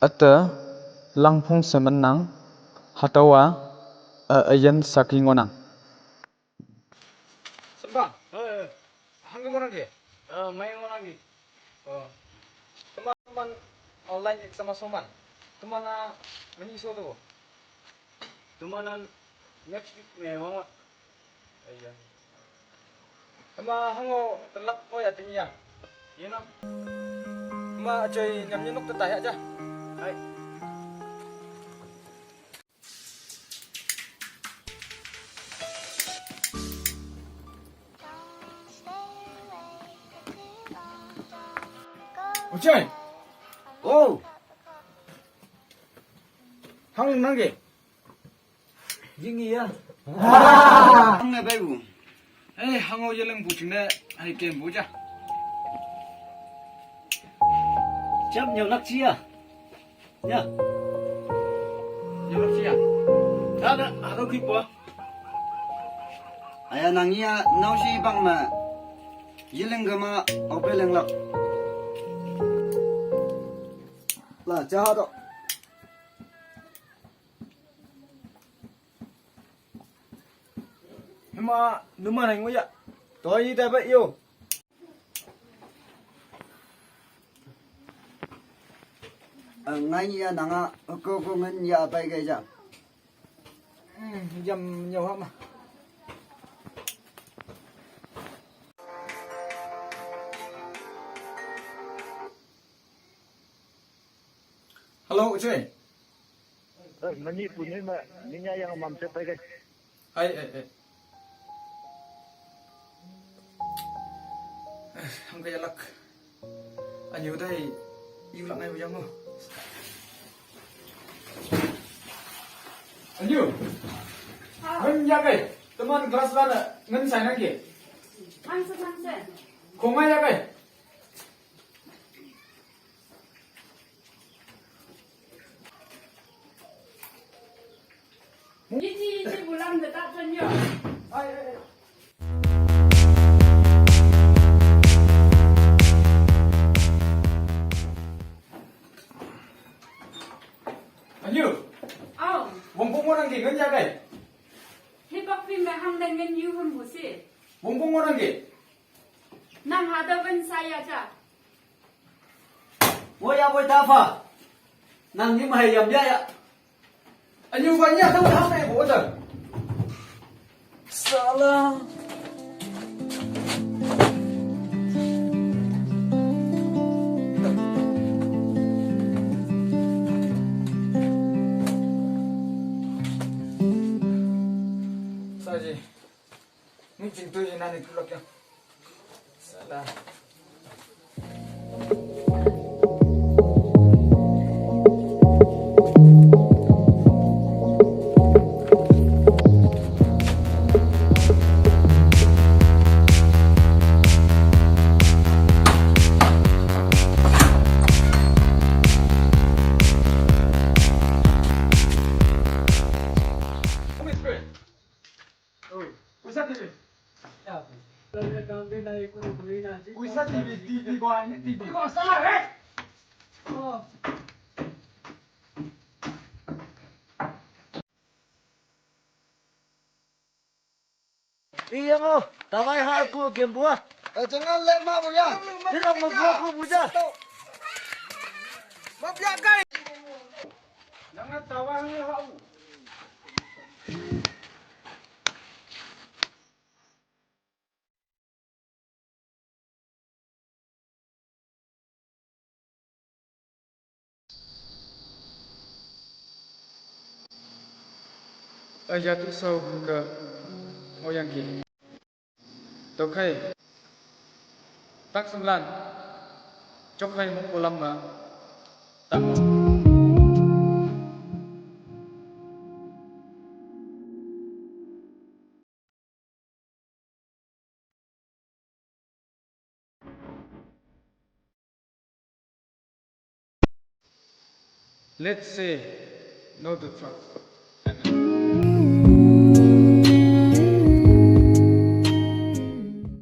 Ata langfung semenang hatawa ayan saking onang. Sembah, hanggang orang ke? Main orang ke? Teman-teman online sama soman. Teman menyiso tu. Teman next week mama. Ayan. Teman hango telak ko ya tinggi ya. Iya nak. Ma coy nyam nyinuk tetah aja. Hai. Ucai. Oh, Hang nangge. jingi ya. Hang ne bayu. Hango yelang bucingna hai kem buja. Chăm nhiều lắc chia. Nha. Yelang sia. Ada kip bo. Aya nangia nausi bang ma. Yileng gama opeleng lak. Lah jahat dok. Numa nang ngoya. Toy dapat yo. Ngai ya nanga ko ngen ya pai ga ja. Jam nhiều hả mà. Hello, cuy. Mani punya mah, ni yang mam saya pakai. Ai. Không cái lắc. Anh nhiều đây, yêu lặng ngay bây giờ không? Anh nhiều. Ngân ya cái, teman kelas mana? Ngân saya lagi. Mangsa. Kong ya cái. Iti bulan dekat senyo. Ai. Anh nhiều. Oh, Bông bông orang ke ngân ya cái. hip hop film hang dan men you hum busi. Bông bông orang ke. Nang hada ben saya ja. Wo ya wo ta fa. Nang ni mai yam ya ya. Anh nhiều vậy nhá, không tháo này bộ rồi. Salah. Sao gì? Mình chỉnh tôi như này được không? Salah. Kuisa TV ko ani TV ko salah Iya mo, tawai hal ku game buah. Jangan lek ma bu ya. Tidak membuat ku buja. Jangan tawang hau. Jatuh sau ke moyang ki. Tokai. Tak 9. Cokai mau pulang ma. Tak mau. Let's say no to drugs.